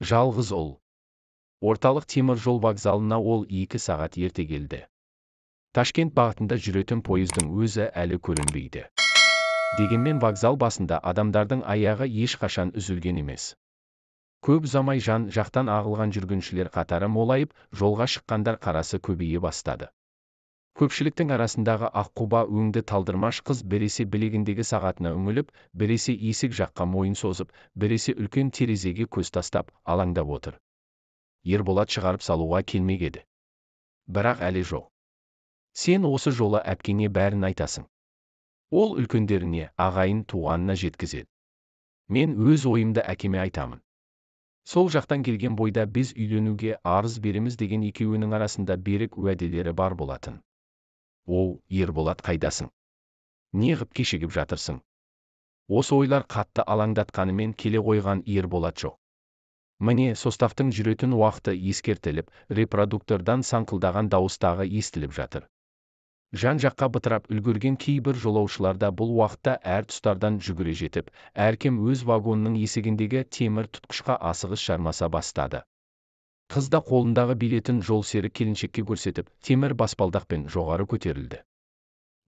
Жалғыз ол. Орталық темір жол вокзалына ол 2 сағат ерте келді. Ташкент бағытында жүретін пойыздың өзі әлі көрінбейді. Дегенмен вокзал басында адамдардың аяғы ешқашан үзілген емес. Көп ұзамай жан жақтан ағылған жүргіншілер қатары молайып, жолға шыққандар қарасы көбейе бастады. Көпшіліктің арасындағы аққұба өңді талдырмаш қыз біресе білегіндегі сағатына үңіліп, біресе есік жаққа мойын созып, біресе үлкен терезеге көз тастап, алаңдап отыр. Ерболат шығарып салуға келмек еді. Бірақ әлі жоқ. Сен осы жолы әпкеңе бәрін айтасың. Ол үлкендеріне, ағайын туғанына жеткізеді. Мен өз ойымды әкеме айтамын. Сол жақтан келген бойда біз үйленуге арыз береміз деген екеуінің арасында берік уәделері бар болатын. Оу, Ерболат қайдасың? Неғып кешігіп жатырсың? Осы ойлар қатты алаңдатқанымен келе қойған Ерболат жоқ. Міне составтың жүретін уақыты ескертіліп, репродуктордан саңқылдаған дауыстағы естіліп жатыр. Жан жаққа бытырап үлгерген кейбір жолаушыларда бұл уақытта әр тұстардан жүгіре жетіп, әркім өз вагонының есігіндегі темір тұтқышқа асығыс жармаса бастады. Қыз да қолындағы билетін жолсерік келіншекке көрсетіп, темір баспалдақпен жоғары көтерілді.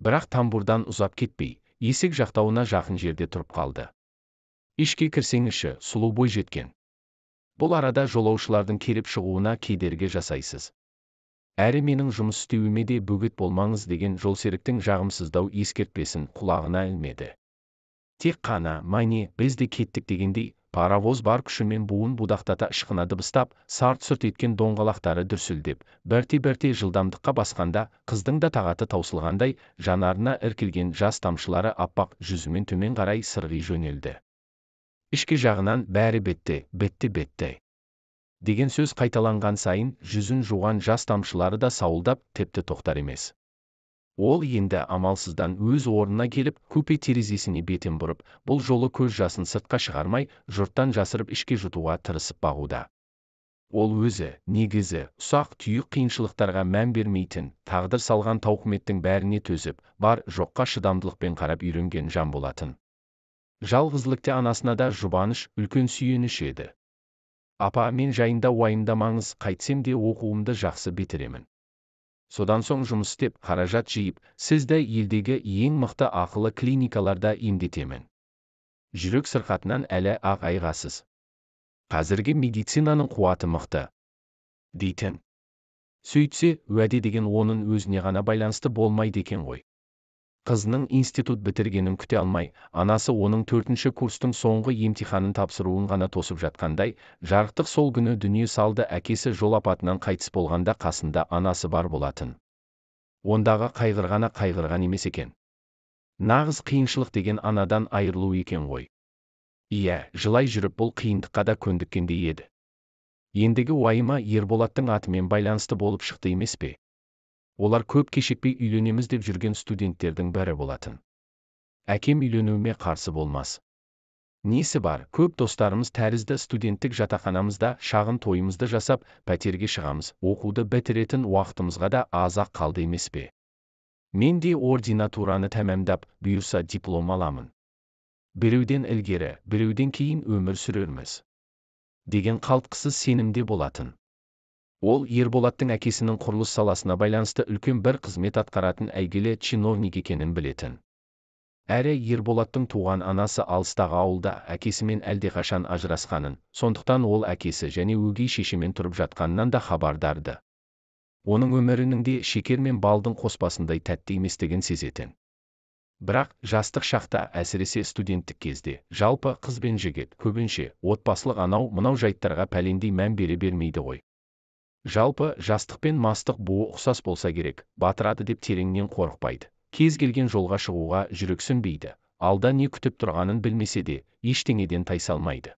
Бірақ тамбурдан ұзап кетпей, есік жақтауына жақын жерде тұрып қалды. Ішке кірсеңізші, сұлу бой жеткен. Бұл арада жолаушылардың келіп шығуына кедергі жасайсыз. Әрі менің жұмыс істеуіме де бөгет болмаңыз деген жолсеріктің жағымсыздау ескертпесін құлағына ілмеді. Тек қана, майне, біз де кеттік дегендей, паровоз бар күшімен буын будақтата ышқына дыбыстап, сарт-сұрт еткен доңғалақтары дүрсілдеп, бәрте-бәрте жылдамдыққа басқанда, қыздың да тағаты таусылғандай, жанарына іркілген жас тамшылары аппақ жүзімен төмен қарай сырғи жөнелді. Ішкі жағынан бәрі бетті деген сөз қайталанған сайын, жүзін жуған жас тамшылары да сауылдап, тепті тоқтар емес. Ол енді амалсыздан өз орнына келіп, купе терезесіне бетін бұрып, бұл жолы көз жасын сыртқа шығармай, жұрттан жасырып ішке жұтуға тырысып бағуда. Ол өзі, негізі, ұсақ түйік қиыншылықтарға мән бермейтін, тағдыр салған тауқыметтің бәріне төзіп, бар жоққа шыдамдылықпен қарап үйренген жан болатын. Жалғызлікте анасына да жұбаныш, үлкен сүйеніш еді. Апа, мен жайында уайымдамаңыз, қайтсем де оқуымды жақсы бітіремін. Содан соң жұмыс істеп, қаражат жиып, сізді елдегі ең мықты ақылы клиникаларда емдетемін. Жүрек сырқатынан әлі ақ айғасыз. Қазіргі медицинаның қуаты мықты. Дейтін. Сөйтсе, уәде деген оның өзіне ғана байланысты болмайды екен ғой. Қызының институт бітіргенін күте алмай, анасы оның 4-ші курстың соңғы емтиханын тапсыруын ғана тосып жатқандай, жарықтық сол күні дүние салды. Әкесі жол апатынан қайтыс болғанда қасында анасы бар болатын. Ондағы қайғырған емес екен. Нағыз қиыншылық деген анадан айырылу екен ғой. Иә, жылай жүріп бұл қиындыққа да көндіккендей еді. Ендігі уайымы Ерболаттың атымен байланысты болып шықты емес пе? Олар көп кешікпей үйленеміз деп жүрген студенттердің бірі болатын. Әкем үйленуіме қарсы болмас. Несі бар, көп достарымыз тәрізді студенттік жатақханамызда шағын тойымызды жасап, пәтерге шығамыз, оқуды бітіретін уақытымызға да аз-ақ қалды емес пе? Мен де ординатураны тәмамдап, бұйырса диплом аламын. Біреуден ілгері, біреуден кейін өмір сүрерміз. Деген қалтқысыз сенімде болатын. Ол Ерболаттың әкесінің құрылыс саласына байланысты үлкен бір қызмет атқаратын әйгілі чиновник екенін білетін. Әрі Ерболаттың туған анасы алыстағы ауылда әкесімен әлдеқашан ажырасқанын, сондықтан ол әкесі және өгей шешемен тұрып жатқанынан да хабардарды. Оның өмірінің де шекер мен балдың қоспасындай тәтті еместігін сезетін. Бірақ жастық шақта, әсіресе студенттік кезде, жалпы қыз бен жігіт көбінше отбасылық анау-мынау жайттарға пәлендей мән бере бермейді ғой. Жалпы жастық пен мастық буы ұқсас болса керек, батырады деп тереңнен қорықпайды. Кез келген жолға шығуға жүрексінбейді. Алда не күтіп тұрғанын білмесе де, ештеңеден тайсалмайды.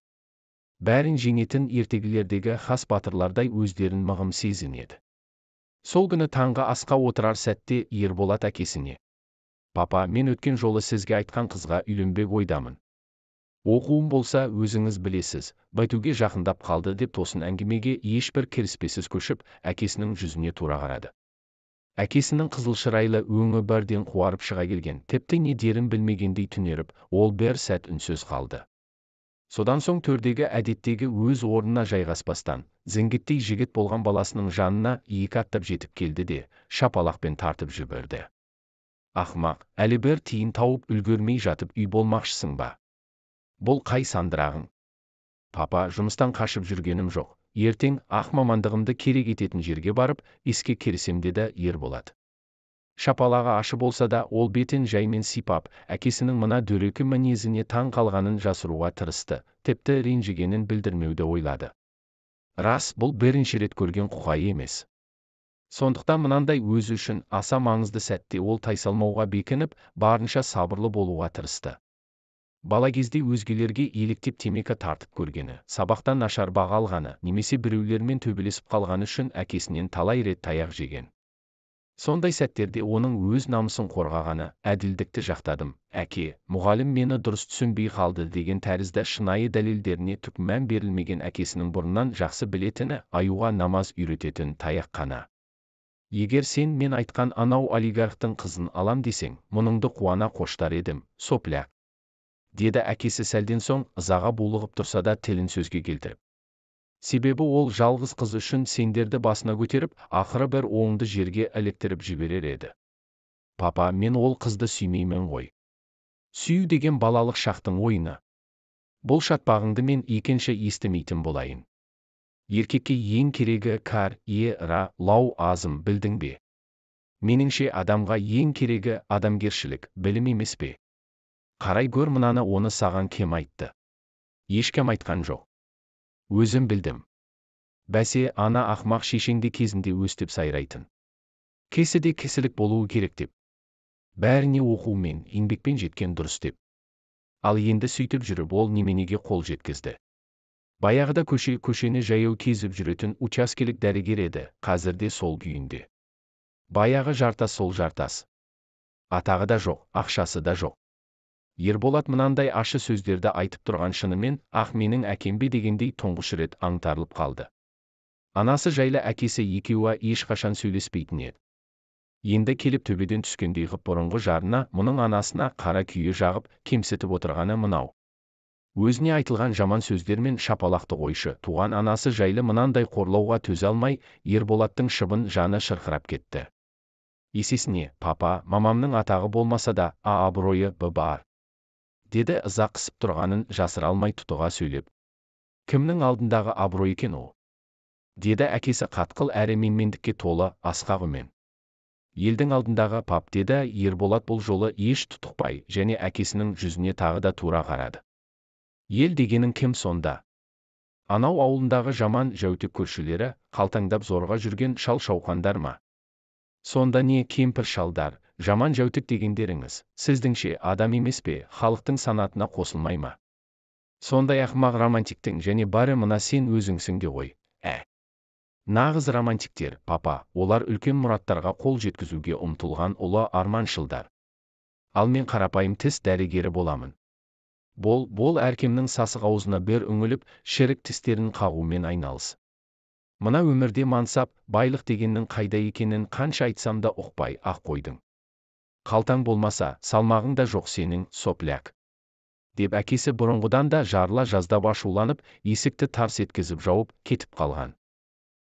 Бәрін жеңетін ертегілердегі хас батырлардай өздерін мығым сезінеді. Сол күні таңғы асқа отырар сәтте Ерболат әкесіне: «Папа, мен өткен жолы сізге айтқан қызға үйленбек ойдамын. Оқуым болса, өзіңіз білесіз, байтуге жақындап қалды» деп тосын әңгімеге ешбір кіріспесіз көшіп, әкесінің жүзіне тура қарады. Әкесінің қызыл шырайлы өңі бірден қуарып шыға келген, тіпті не дерін білмегендей түнеріп, ол бір сәт үнсіз қалды. Содан соң төрдегі әдеттегі өз орнына жайғаспастан, зіңгіттей жігіт болған баласының жанына екі аттап жетіп келді де, шапалақпен тартып жіберді. Ақымақ, әлі бір тиын тауып үлгермей жатып үй болмақшысың ба? Бұл қай сандырағың? Папа, жұмыстан қашып жүргенім жоқ. Ертең ақ мамандығымды керек ететін жерге барып, іске кірісем деді Ерболат. Шапалағы ашы болса да, ол бетін жаймен сипап, әкесінің мына дөрекі мінезіне таң қалғанын жасыруға тырысты, тіпті ренжігенін білдірмеуді ойлады. Рас, бұл бірінші рет көрген құқай емес. Сондықтан мынандай өзі үшін аса маңызды сәтте ол тайсалмауға бекініп, барынша сабырлы болуға тырысты. Бала кезде өзгелерге еліктеп темекі тартып көргені, сабақтан нашар баға алғаны, немесе біреулермен төбелесіп қалғаны үшін әкесінен талай рет таяқ жеген. Сондай сәттерде оның өз намысын қорғағаны, әділдікті жақтадым, әке, мұғалім мені дұрыс түсінбей қалды деген тәрізді шынайы дәлелдеріне түк мән берілмеген әкесінің бұрыннан жақсы білетіні аюға намаз үйрететін таяқ қана. Егер сен мен айтқан анау олигархтың қызын алам десең, мұныңды қуана қоштар едім, сопляк, деді әкесі сәлден соң ызаға булығып тұрса да тілін сөзге келтіріп. Себебі ол жалғыз қыз үшін сендерді басына көтеріп, ақыры бір оңды жерге іліктіріп жіберер еді. Папа, мен ол қызды сүймеймін ғой. Сүю деген балалық шақтың ойыны. Бұл шатпағыңды мен екінші естімейтін болайын. Еркекке ең керегі кар, лау азым, білдің бе? Меніңше адамға ең керегі адамгершілік, білім емес пе? Қарай гөр мынаны, оны саған кем айтты? Ешкім айтқан жоқ. Өзім білдім. Бәсе, ана ақмақ шешеңде кезінде өстіп сайрайтын. Кесіде кісілік болуы керек деп. Бәріне оқумен, еңбекпен жеткен дұрыс деп. Ал енді сөйтіп жүріп ол неменеге қол жеткізді. Баяғыда көшені жаяу кезіп жүретін учаскелік дәрігер еді, қазірде сол күйінде. Баяғы жартас сол жартас. Атағы да жоқ, ақшасы да жоқ. Ерболат мынандай ашы сөздерді айтып тұрған шынымен, ақ менің әкем бе дегендей тұңғыш рет аңтарылып қалды. Анасы жайлы әкесі екеуі ешқашан сөйлеспейтін еді. Енді келіп төбеден түскендей ғып бұрынғы жарына, мұның анасына қара күйе жағып, кемсітіп отырғаны мынау. Өзіне айтылған жаман сөздермен шапалақты қойшы, туған анасы жайлы мынандай қорлауға төзе алмай, Ерболаттың шыбын жаны шырқырап кетті. Есесіне, папа, мамамның атағы болмаса да, абыройы бар, деді ыза қысып тұрғанын жасыра алмай тұтыға сөйлеп. Кімнің алдындағы абырой екен ол? Деді әкесі қатқыл әрі менмендікке толы асқақ үмен. Елдің алдындағы, пап, деді Ерболат бұл жолы еш тұтықпай, және әкесінің жүзіне тағы да тура қарады. Ел дегенің кім сонда? Анау ауылындағы жаман жәутік көршілері, қалтаңдап зорға жүрген шал-шауқандар ма? Сонда не кемпір шалдар, жаман жәутік дегендеріңіз, сіздіңше адам емес пе, халықтың санатына қосылмай ма? Сондай ақымақ романтиктің және бары мына сен өзіңсің де ғой, Нағыз романтиктер, папа, олар үлкен мұраттарға қол жеткізуге ұмтылған ұлы арманшылдар. Ал мен қарапайым тіс дәрігері боламын. Бол әркемнің сасық аузына бір үңіліп, шірік тістерін қағумен айналыс. Мына өмірде мансап, байлық дегеннің қайда екенін қанша айтсам да ұқпай ақ қойдың. Қалтаң болмаса, салмағың да жоқ сенің, сопляк, деп әкесі бұрынғыдан да жарыла жаздап ашуланып, есікті тарс еткізіп жауып кетіп қалған.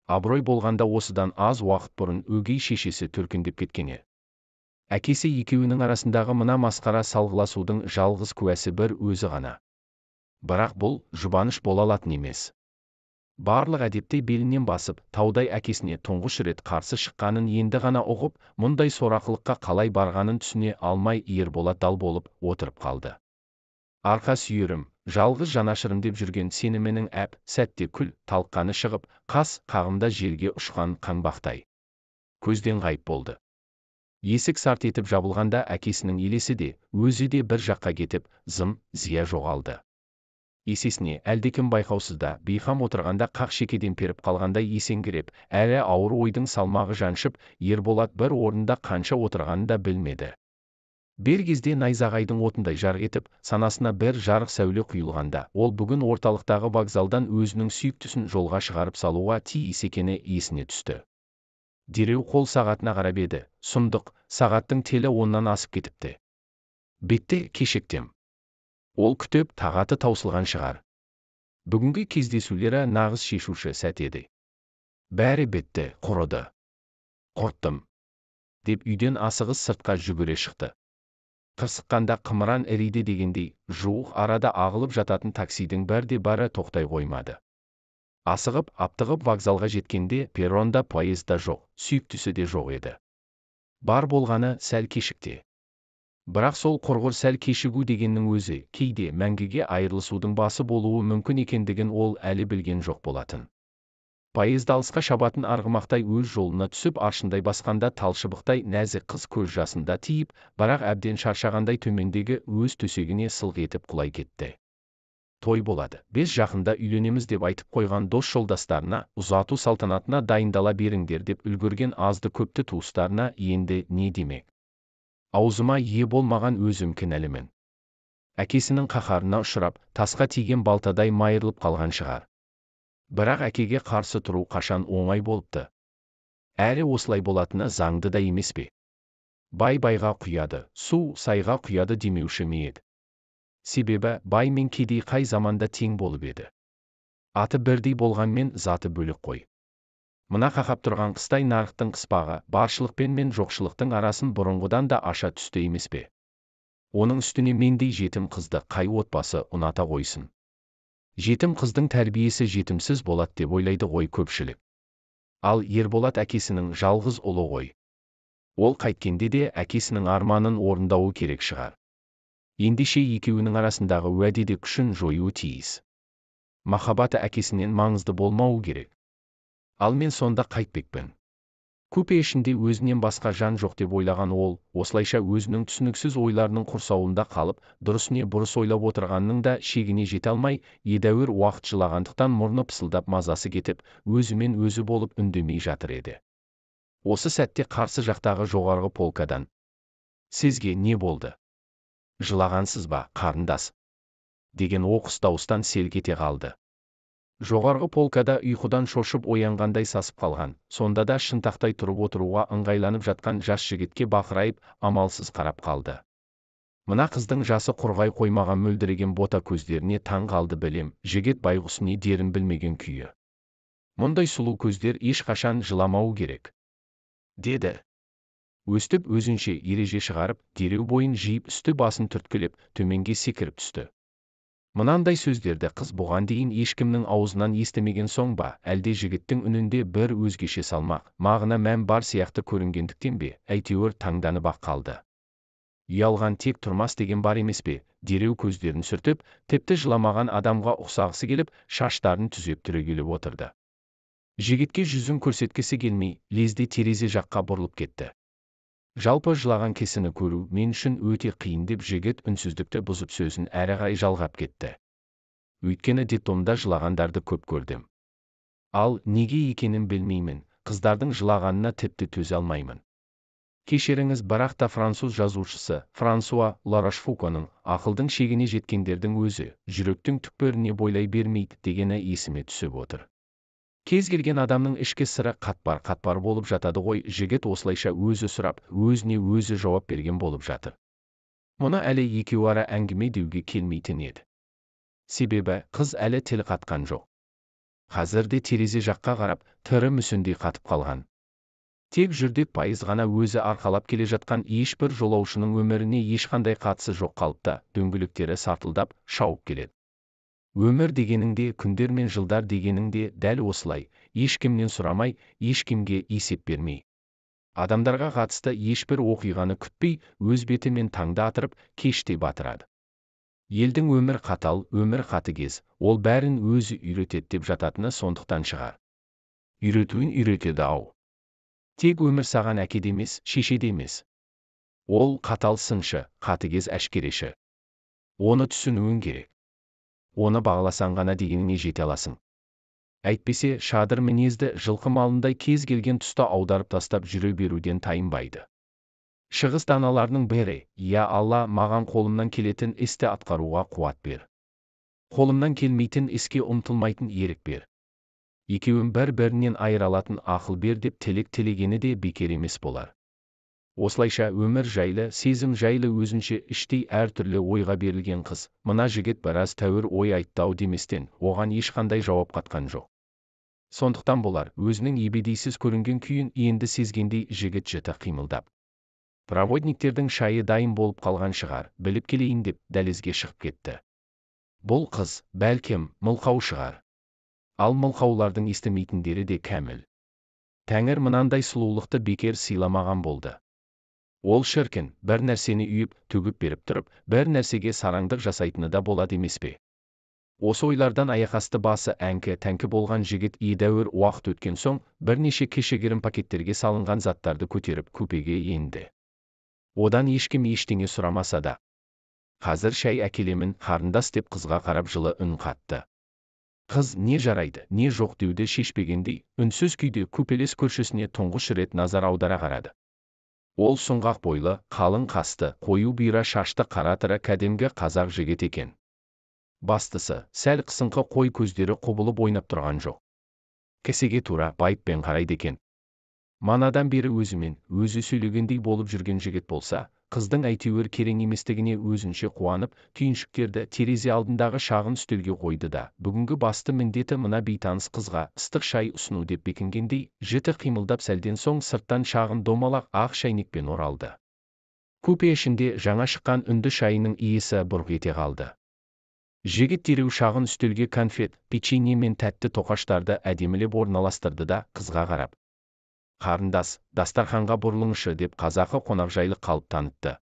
Абырой болғанда осыдан аз уақыт бұрын өгей шешесі төркіндеп кеткені. Әкесі екеуінің арасындағы мына масқара салғыласудың жалғыз куәсі бір өзі ғана. Бірақ бұл жұбаныш бола алатын емес. Барлық әдепте белінен басып, таудай әкесіне тұңғыш рет қарсы шыққанын енді ғана ұғып, мұндай сорақылыққа қалай барғанын түсіне алмай Ерболат дал болып отырып қалды. Арқа сүйерім, жалғыз жанашырым деп жүрген сенімінің сәтте күл талқаны шығып, қас қағымда желге ұшқан қаңбақтай көзден ғайып болды. Есік сарт етіп жабылғанда әкесінің елесі де, өзі де бір жаққа кетіп, зия жоғалды. Есесіне әлдекім байқаусызда, бейқам отырғанда қақ шекеден періп қалғанда есеңгіреп, әрі ауыр ойдың салмағы жаншып, Ерболат бір орында қанша отырғанын да білмеді. Бір кезде найзағайдың отындай жарқ етіп, санасына бір жарық сәуле құйылғанда, ол бүгін орталықтағы вокзалдан өзінің сүйіктісін жолға шығарып салуға тиіс екені есіне түсті. Дереу қол сағатына қарап еді, сұмдық, сағаттың телі 10-нан асып кетіпті. Бетте кешіктем. Ол күтіп тағаты таусылған шығар. Бүгінгі кездесулері нағыз шешуші сәт еді. Бәрі бітті, құрыды. Құрттым. Деп үйден асығыс сыртқа жүгіре шықты. Қырсыққанда қымыран іриді дегендей, жуық арада ағылып жататын таксидің бәрде-бары тоқтай қоймады. Асығып, аптығып вокзалға жеткенде перронда поезд да жоқ, сүйіктісі де жоқ еді. Бар болғаны сәл кешікте. Бірақ сол құрғыр сәл кешігу дегеннің өзі кейде мәңгіге айырылысудың басы болуы мүмкін екендігін ол әлі білген жоқ болатын. Поезд алысқа шабатын арғымақтай өз жолына түсіп аршындай басқанда талшыбықтай нәзік қыз көз жасында тиіп, бірақ әбден шаршағандай төмендегі өз төсегіне сылқ етіп құлай кетті. Той болады, біз жақында үйленеміз деп айтып қойған дос жолдастарына, ұзату салтанатына дайындала беріңдер деп үлгерген азды көпті туыстарына енді не демек? Аузыма ие болмаған өзім кінәлімін. Әкесінің қаһарына ұшырап, тасқа тиген балтадай майырылып қалған шығар. Бірақ әкеге қарсы тұру қашан оңай болыпты? Әрі осылай болатыны заңды да емес пе? Бай байға құяды, су сайға құяды демеуші ме еді? Себебі бай мен кедей қай заманда тең болып еді. Аты бірдей болғанмен заты бөлек қой. Мына қақап тұрған қыстай нарықтың қыспағы баршылықпен мен жоқшылықтың арасын бұрынғыдан да аша түсті емес пе? Оның үстіне мендей жетім қызды қай отбасы ұната қойсын? Жетім қыздың тәрбиесі жетімсіз болады деп ойлайды ғой көпшілік. Ал Ерболат әкесінің жалғыз ұлы ғой. Ол қайткенде де әкесінің арманын орындауы керек шығар. Ендеше екеуінің арасындағы уәдеде күшін жоюы тиіс. Махаббаты әкесінен маңызды болмауы керек. Ал мен сонда қайтпекпін. Купе ішінде өзінен басқа жан жоқ деп ойлаған ол, осылайша өзінің түсініксіз ойларының құрсауында қалып, дұрыс не бұрыс ойлап отырғанның да шегіне жете алмай, едәуір уақыт жылағандықтан мұрны пысылдап мазасы кетіп, өзімен өзі болып үндемей жатыр еді. Осы сәтте қарсы жақтағы жоғарғы полкадан: "Сізге не болды? Жылағансыз ба, қарындас?" деген оқыс дауыстан селк ете қалды. Жоғарғы полкада ұйқыдан шошып оянғандай сасып қалған, сонда да шынтақтай тұрып отыруға ыңғайланып жатқан жас жігітке бақырайып, амалсыз қарап қалды. Мына қыздың жасы құрғай қоймаған мөлдіреген бота көздеріне таң қалды. Білем, жігіт байғұс не дерін білмеген күйі. Мұндай сұлу көздер ешқашан жыламауы керек, деді. Өстіп өзінше ереже шығарып, дереу бойын жиып үсті басын түрткілеп, төменге секіріп түсті. Мынандай сөздерді қыз бұған дейін ешкімнің аузынан естімеген соң ба, әлде жігіттің үнінде бір өзгеше салмақ, мағына мән бар сияқты көрінгендіктен бе, әйтеуір таңданып-ақ қалды. Ұялған тек тұрмас деген бар емес пе? Дереу көздерін сүртіп, тіпті жыламаған адамға ұқсағысы келіп, шаштарын түзеп түрегеліп отырды. Жігітке жүзін көрсеткісі келмей, лезде терезе жаққа бұрылып кетті. Жалпы жылаған кесіні көру мен үшін өте қиын деп жігіт үнсіздікті бұзып сөзін әрі қарай жалғап кетті. Өйткені детдомда жылағандарды көп көрдім. Ал неге екенін білмеймін, қыздардың жылағанына тіпті төзе алмаймын. Кешіріңіз, бірақ та француз жазушысы Франсуа Ларошфуконың ақылдың шегіне жеткендердің өзі жүректің түкпіріне бойлай бермейді дегені есіме түсіп отыр. Кез келген адамның ішкі сыры қатпар болып жатады ғой. Жігіт осылайша өзі сұрап, өзіне өзі жауап берген болып жатыр. Мұны әлі екеуі ара әңгіме деуге келмейтін еді. Себебі қыз әлі тіл қатқан жоқ. Қазірде терезе жаққа қарап, тірі мүсіндей қатып қалған. Тек жүрдек пайыз ғана өзі арқалап келе жатқан ешбір жолаушының өміріне ешқандай қатысы жоқ қалыпта, дөңгелектері сартылдап, шауып келеді. Өмір дегеніңде, күндер мен жылдар дегеніңде дәл осылай, ешкімнен сұрамай, ешкімге есеп бермей. Адамдарға қатысты ешбір оқиғаны күтпей, өз бетімен таңда атырып, кеште батырады. Елдің өмір қатал, өмір қатыгез, ол бәрін өзі үйретеді деп жататыны сондықтан шығар. Үйретуін үйретеді-ау. Тек өмір саған әкеде емес, шешеде емес. Ол қатал сыншы, қатыгез әшкереші. Оны түсінуің керек. Оны бағаласаң ғана дегеніне жете аласың. Әйтпесе шадыр мінезді жылқы малындай кез келген тұста аударып тастап жүре беруден тайынбайды. Шығыс даналарының бірі: "Я Алла, маған қолымнан келетін істі атқаруға қуат бер. Қолымнан келмейтін іске ұмтылмайтын ерік бер. Екеуін бір-бірінен айыра алатын ақыл бер" деп тілек тілегені де бекер емес болар. Осылайша өмір жайлы, сезім жайлы өзінше іштей әртүрлі ойға берілген қыз, мына жігіт біраз тәуір ой айтты-ау деместен, оған ешқандай жауап қатқан жоқ. Сондықтан болар, өзінің ебедейсіз көрінген күйін енді сезгендей жігіт жіті қимылдап. Проводниктердің шайы дайын болып қалған шығар, біліп келейін деп дәлізге шығып кетті. Бұл қыз, бәлкім, мылқау шығар. Ал мылқаулардың естімейтіндері де кәміл. Тәңір мынандай сұлулықты бекер сыйламаған болды. Ол шіркін, бір нәрсені үйіп, төгіп беріп тұрып, бір нәрсеге сараңдық жасайтыны да болады емес пе? Осы ойлардан аяқасты басы әңкі-тәңкі болған жігіт едәуір уақыт өткен соң, бірнеше кешегірім пакеттерге салынған заттарды көтеріп купеге енді. Одан ешкім ештеңе сұрамаса да. Қазір шай әкелемін, қарындас деп қызға қарап жылы үн қатты. Қыз не жарайды, не жоқ деуді шешпегендей, үнсіз күйде көпелес көршісіне тұңғыш рет назар аудара қарады. Ол сұңғақ бойлы, қалың қасты, қою бұйра шашты қара тірі кәдімгі қазақ жігіт екен. Бастысы, сәл қысыңқы қой көздері құбылып ойнап тұрған жоқ. Кісіге тура байыппен қарайды екен. Манадан бері өзімен, өзі сөйлегендей болып жүрген жігіт болса, қыздың әйтеуір керең еместігіне өзінше қуанып, түйіншіктерді терезе алдындағы шағын үстелге қойды да, бүгінгі басты міндеті мына бейтаныс қызға ыстық шай ұсыну деп бекінгендей, жіті қимылдап сәлден соң сырттан шағын домалақ ақ шайнекпен оралды. Купе ішінде жаңа шыққан үнді шайының иісі бұрқ ете қалды. Жігіт дереу шағын үстелге конфет, печенье мен тәтті тоқаштарды әдемілеп орналастырды да, қызға қарап. Қарындас, дастарханға бұрылыңшы деп қазақы қонақжайлы қалып танытты.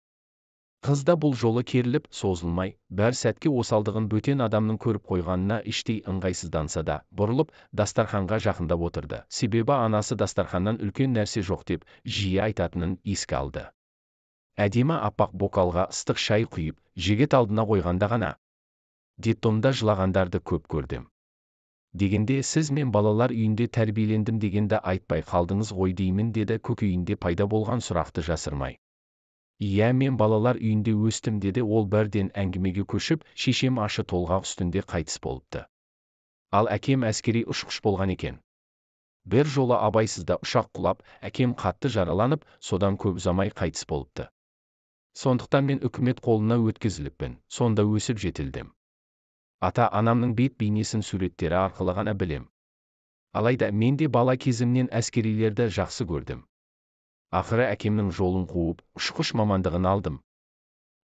Қыз да бұл жолы керіліп, созылмай, бәр сәтке осалдығын бөтен адамның көріп қойғанына іштей ыңғайсызданса да, бұрылып, дастарханға жақындап отырды. Себебі анасы дастарханнан үлкен нәрсе жоқ деп, жиі айтатынын еске алды. Әдемі аппақ бокалға ыстық шай құйып, жігіт алдына қойғанда ғана. Детдомда жылағандарды көп көрдім. Дегенде сіз мен балалар үйінде тәрбиелендім дегенді айтпай қалдыңыз ғой деймін деді көкейінде пайда болған сұрақты жасырмай. Иә, мен балалар үйінде өстім деді ол бірден әңгімеге көшіп, шешем ашы толғақ үстінде қайтыс болыпты. Ал әкем әскери ұшқыш болған екен. Бір жолы абайсызда ұшақ құлап, әкем қатты жараланып, содан көп ұзамай қайтыс болыпты. Сондықтан мен үкімет қолына өткізіліппін, сонда өсіп жетілдім. Ата-анамның бет бейнесін суреттері арқылы ғана білем. Алайда мен де бала кезімнен әскерилерді жақсы көрдім. Ақыры әкемнің жолын қуып, ұшқыш мамандығын алдым.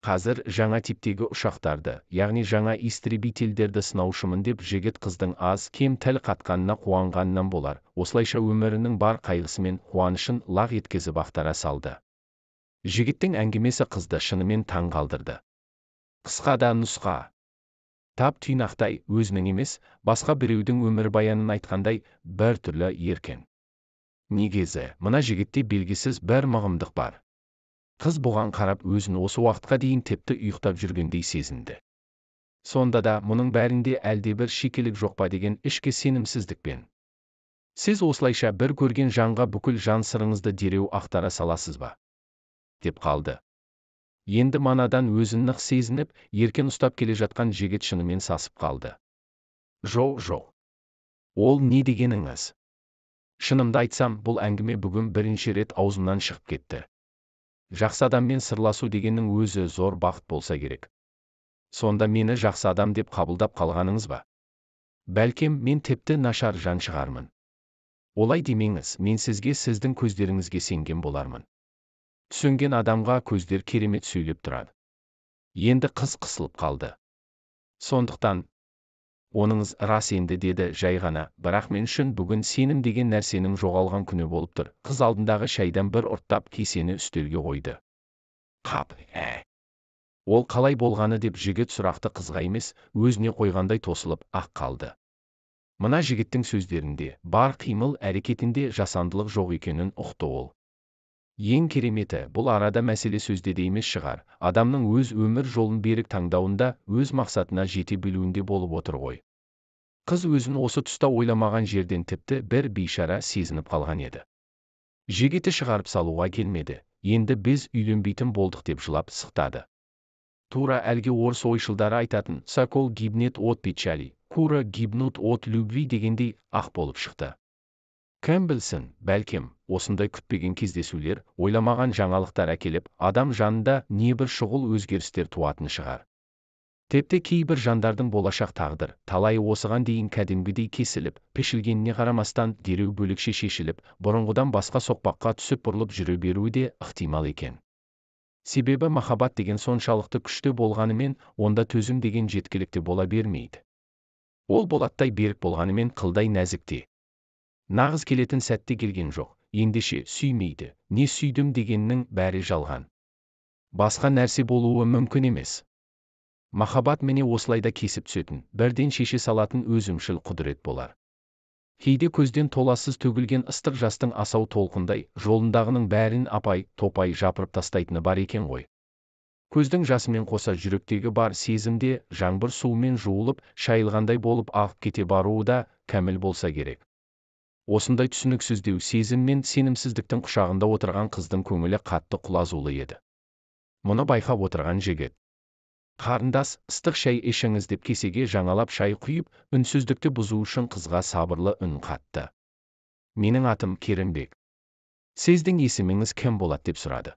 Қазір жаңа типтегі ұшақтарды, яғни жаңа истребительдерді сынаушымын деп жігіт қыздың аз кем тіл қатқанына қуанғаннан болар, осылайша өмірінің бар қайғысы мен қуанышын лақ еткізіп ақтара салды. Жігіттің әңгімесі қызды шынымен таң қалдырды. Қысқа да нұсқа. Тап түйнақтай, өзінің емес, басқа біреудің өмірбаянын айтқандай, бір түрлі еркін. Негізі, мына жігітте белгісіз бір мығымдық бар. Қыз бұған қарап өзін осы уақытқа дейін тіпті ұйықтап жүргендей сезінді. Сонда да мұның бәрінде әлдебір шикілік жоқ па деген ішкі сенімсіздікпен. Сіз осылайша бір көрген жанға бүкіл жан сырыңызды дереу ақтара саласыз ба? Деп қалды. Енді манадан өзін нық сезініп, еркен ұстап келе жатқан жігіт шынымен сасып қалды. Жоқ. Ол не дегеніңіз? Шынымды айтсам, бұл әңгіме бүгін бірінші рет аузымнан шығып кетті. Жақсы адаммен сырласу дегеннің өзі зор бақыт болса керек. Сонда мені жақсы адам деп қабылдап қалғаныңыз ба? Бәлкем мен тіпті нашар жан шығармын. Олай демеңіз, мен сізге сіздің көздеріңізге сенген болармын. Түсінген адамға көздер керемет сөйлеп тұрады. Енді қыз қысылып қалды. Сондықтан, оныңыз рас енді деді жай ғана, бірақ мен үшін бүгін сенім деген нәрсенің жоғалған күні болып тұр. Қыз алдындағы шайдан бір ұрттап кесені үстелге қойды. Қап, Ол қалай болғаны деп жігіт сұрақты қызға емес, өзіне қойғандай тосылып, ақ қалды. Мына жігіттің сөздерінде, бар қимыл әрекетінде жасандылық жоқ екенін ұқты ол. Ең кереметі, бұл арада мәселе сөзде де емес шығар, адамның өз өмір жолын берік таңдауында, өз мақсатына жете білуінде болып отыр ғой. Қыз өзін осы тұста ойламаған жерден тіпті бір бейшара сезініп қалған еді. Жігіті шығарып салуға келмеді, енді біз үйленбейтін болдық деп жылап сықтады. Тура әлгі орыс ойшылдары айтатын, сокол гибнет от печали, кура гибнут от любви дегендей ақ болып шықты. Кім білсін, бәлкім, осындай күтпеген кездесулер, ойламаған жаңалықтар әкеліп, адам жанында небір шұғыл өзгерістер туатын шығар. Тіпті кейбір жандардың болашақ тағдыр, талайы осыған дейін кәдімгідей кесіліп, пешілгеніне қарамастан дереу бөлекше шешіліп, бұрынғыдан басқа соқпаққа түсіп бұрылып жүре беруі де ықтимал екен. Себебі махаббат деген соншалықты күшті болғанымен, онда төзім деген жеткілікті бола бермейді. Ол болаттай берік болғанымен қылдай нәзікте. Нағыз келетін сәтте келген жоқ, ендеше сүймейді, не сүйдім дегеннің бәрі жалған. Басқа нәрсе болуы мүмкін емес. Махаббат міне осылайда кесіп түсетін, бірден шеше салатын өзімшіл құдірет болар. Кейде көзден толассыз төгілген ыстық жастың асау толқындай, жолындағының бәрін апай-топай жапырып тастайтыны бар екен ғой. Көздің жасымен қоса жүректегі бар сезімде жаңбыр суымен жуылып, шайылғандай болып ағып кете баруы да кәміл болса керек. Осындай түсініксіздеу сезім мен сенімсіздіктің құшағында отырған қыздың көңілі қатты құлазулы еді. Мұны байқап отырған жігіт: «Қарындас, ыстық шай ішіңіз» деп кесеге жаңалап шай құйып, үнсіздікті бұзу үшін қызға сабырлы үн қатты. «Менің атым Керімбек. Сіздің есіміңіз кім болады?» деп сұрады.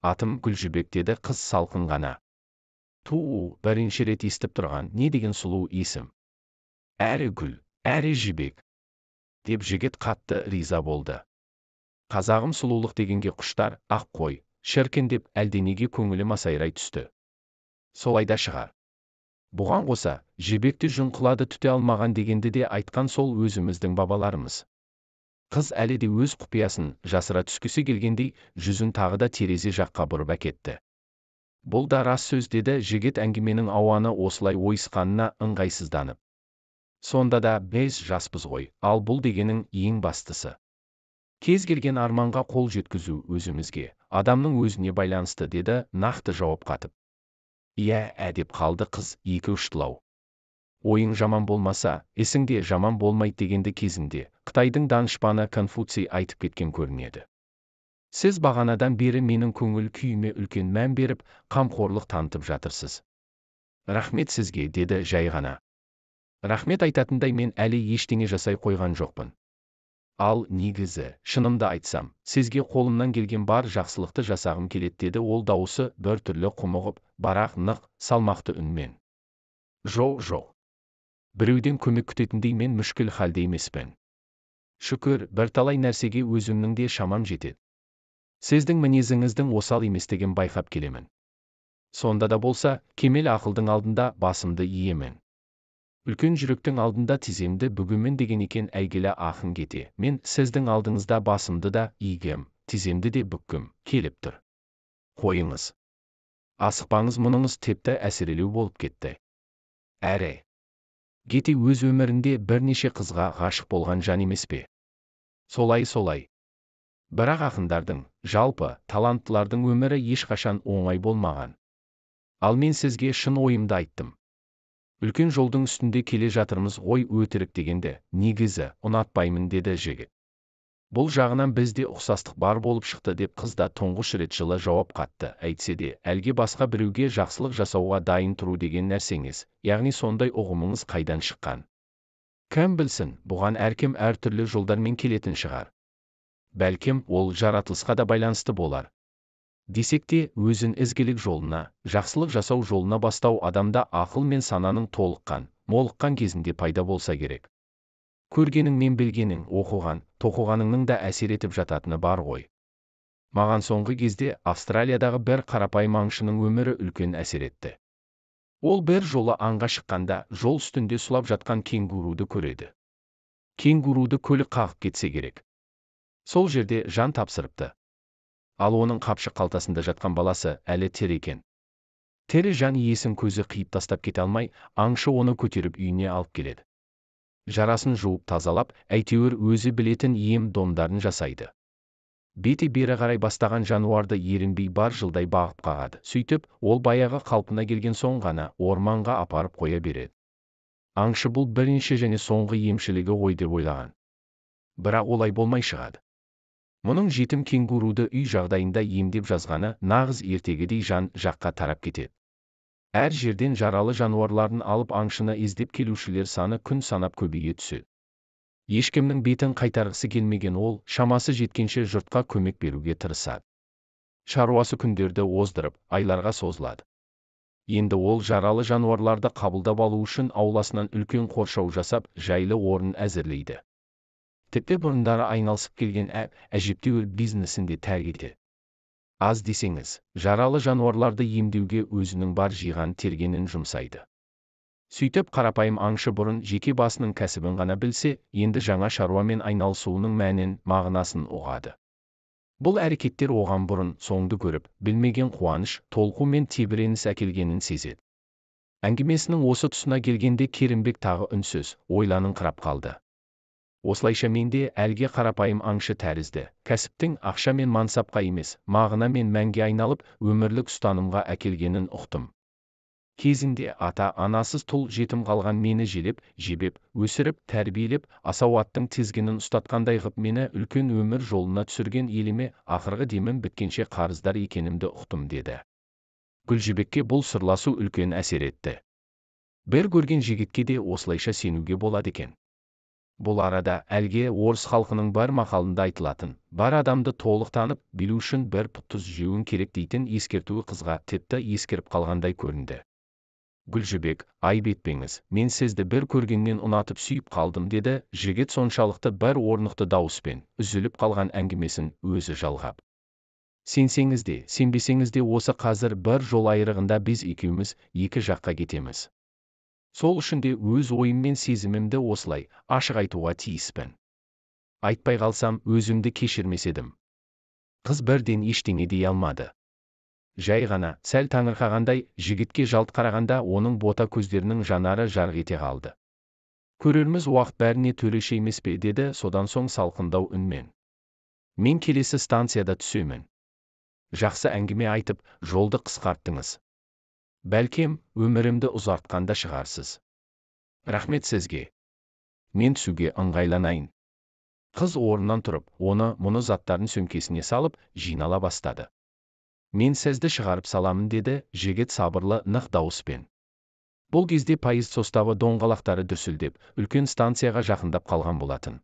«Атым Гүлжібек» деді қыз салқын ғана. «Туу, бірінші рет естіп тұрған, не деген сұлу есім. Әрі гүл, әрі жібек» деп жігіт қатты риза болды. Қазағым сұлулық дегенге құштар, ақ қой, шіркін деп әлденеге көңілі масайрай түсті. Солайда шығар. Бұған қоса, жібекті жүн қылады түте алмаған дегенді де айтқан сол өзіміздің бабаларымыз. Қыз әлі де өз құпиясын жасыра түскісі келгендей, жүзін тағы да терезе жаққа бұрып әкетті. «Бұл да рас сөз» деді жігіт әңгіменің ауаны осылай ойысқанына ыңғайсызданып. «Сонда да біз жаспыз ғой, ал бұл дегенің ең бастысы. Кез келген арманға қол жеткізу өзімізге, адамның өзіне байланысты» деді нақты жауап қатып. «Иә, деп қалды қыз екі ұштылау. «Ойың жаман болмаса, ісіңде жаман болмайды» дегенді кезінде Қытайдың данышпаны Конфуций айтып кеткен көрінеді. Сіз бағанадан бері менің көңіл күйіме үлкен мән беріп, қамқорлық танытып жатырсыз. Рахмет сізге, деді жай ғана. Рахмет айтатындай мен әлі ештеңе жасай қойған жоқпын. Ал негізі, шынымды айтсам, сізге қолымнан келген бар жақсылықты жасағым келеді, деді ол дауысы бір түрлі құмығып, бірақ нық, салмақты үнмен. Жоқ. Біреуден көмек күтетіндей мен мүшкіл халде емеспін. Шүкір, бірталай нәрсеге өзімнің де шамам жетеді. Сіздің мінезіңіздің осал еместігін байқап келемін. Сонда да болса, кемел ақылдың алдында басымды иемін. Үлкен жүректің алдында тіземді бүгімін деген екен әйгілі ақын кете. Мен сіздің алдыңызда басымды да игем, тіземді де бүккім келіп тұр. Қойыңыз. Асықпаңыз, мұныңыз тепті әсірелеу болып кетті. Әрі. Гете өз өмірінде бірнеше қызға ғашық болған жан емес пе? Солай. Бірақ ақындардың, жалпы, таланттылардың өмірі ешқашан оңай болмаған. Ал мен сізге шын ойымды айттым. Үлкен жолдың үстінде келе жатырмыз ғой, өтірік дегенді, негізі, ұнатпаймын, деді жігіт. Бұл жағынан бізде ұқсастық бар болып шықты, деп қыз да тұңғыш рет жылы жауап қатты. Әйтсе де, әлге басқа біреуге жақсылық жасауға дайын тұру деген нәрсеңіз, яғни сондай ұғымыңыз қайдан шыққан? Кім білсін, бұған әркім әртүрлі жолдармен келетін шығар. Бәлкім, ол жаратылысқа да байланысты болар. Десек те, өзін ізгілік жолына, жақсылық жасау жолына бастау адамда ақыл мен сананың толыққан, молыққан кезінде пайда болса керек. Көргенің мен білгенің, оқыған, тоқығаныңның да әсер етіп жататыны бар ғой. Маған соңғы кезде Австралиядағы бір қарапайым аңшының өмірі үлкен әсер етті. Ол бір жолы аңға шыққанда жол үстінде сұлап жатқан кенгуруды көреді. Кенгуруды көлік қағып кетсе керек. Сол жерде жан тапсырыпты. Ал оның қапшық қалтасында жатқан баласы әлі тірі екен. Тірі жан иесін көзі қиып тастап кете алмай, аңшы оны көтеріп үйіне алып келеді. Жарасын жуып тазалап, әйтеуір өзі білетін ем-домдарын жасайды. Беті бері қарай бастаған жануарды ерінбей бар жылдай бағып қағады. Сөйтіп, ол баяғы қалпына келген соң ғана орманға апарып қоя береді. Аңшы бұл бірінші және соңғы емшілігі ғой деп ойлаған. Бірақ олай болмай шығады. Мұның жетім кенгуруды үй жағдайында емдеп жазғаны нағыз ертегідей жан жаққа тарап кетеді. Әр жерден жаралы жануарларын алып аңшыны іздеп келушілер саны күн санап көбейе түседі. Ешкімнің бетін қайтарғысы келмеген ол, шамасы жеткенше жұртқа көмек беруге тырысады. Шаруасы күндерді оздырып, айларға созылады. Енді ол жаралы жануарларды қабылдап алу үшін ауласынан үлкен қоршау жасап, жайлы орын әзірлейді. Тіпті бұрындары айналысып келген әжептәуір бизнесінде тәрк етеді. Аз десеңіз, жаралы жануарларды емдеуге өзінің бар жиған тергенін жұмсайды. Сөйтіп қарапайым аңшы бұрын жеке басының кәсібін ғана білсе, енді жаңа шаруамен айналысуының мәнін, мағынасын ұғады. Бұл әрекеттер оған бұрын соңды көріп, білмеген қуаныш, толқу мен тебіреніс әкелгенін сезеді. Әңгімесінің осы тұсына келгенде Керімбек тағы үнсіз, ойланыңқырап қалды. Осылайша менде әлге қарапайым аңшы тәрізді, кәсіптің ақша мен мансапқа емес, мағына мен мәнге айналып, өмірлік ұстанымға әкелгенін ұқтым. Кезінде ата-анасыз тұл жетім қалған мені желеп, жебеп, өсіріп, тәрбиелеп, асауаттың тізгінін ұстатқандай ғып мені үлкен өмір жолына түсірген еліме ақырғы демім біткенше қарыздар екенімді ұқтым деді. Гүлжібекке бұл сырласу үлкен әсер етті. Бір көрген жігітке де осылайша сенуге болады екен. Бұл арада әлге орыс халқының бар мақалында айтылатын, бар адамды толық танып, білу үшін бір пұт жеуің керек дейтін ескертуі қызға тіпті ескеріп қалғандай көрінді. Гүлжібек, айып етпеңіз, мен сізді бір көргеннен ұнатып сүйіп қалдым деді, жігіт соншалықты бір орнықты дауыспен, үзіліп қалған әңгімесін өзі жалғап. Сенсеңіз де, сенбесеңіз де осы қазір бір жол айрығында біз екеуміз екі жаққа кетеміз. Сол үшін де өз ойым мен сезімімді осылай ашық айтуға тиіспін. Айтпай қалсам өзімді кешірмес едім. Қыз бірден ештеңе дей алмады. Жай ғана, сәл таңырқағандай, жігітке жалт қарағанда оның бота көздерінің жанары жарқ ете қалды. Көрерміз уақыт бәріне төреші емес пе деді содан соң салқындау үнмен. Мен келесі станцияда түсемін. Жақсы әңгіме айтып, жолды қысқарттыңыз. Бәлкем, өмірімді ұзартқанда шығарсыз. Рахмет сізге. Мен түсуге ыңғайланайын. Қыз орнынан тұрып, мұны заттарын сөмкесіне салып, жинала бастады. Мен сізді шығарып саламын деді, жігіт сабырлы, нық дауыспен. Бұл кезде поезд составы доңғалақтары дүрсілдеп, үлкен станцияға жақындап қалған болатын.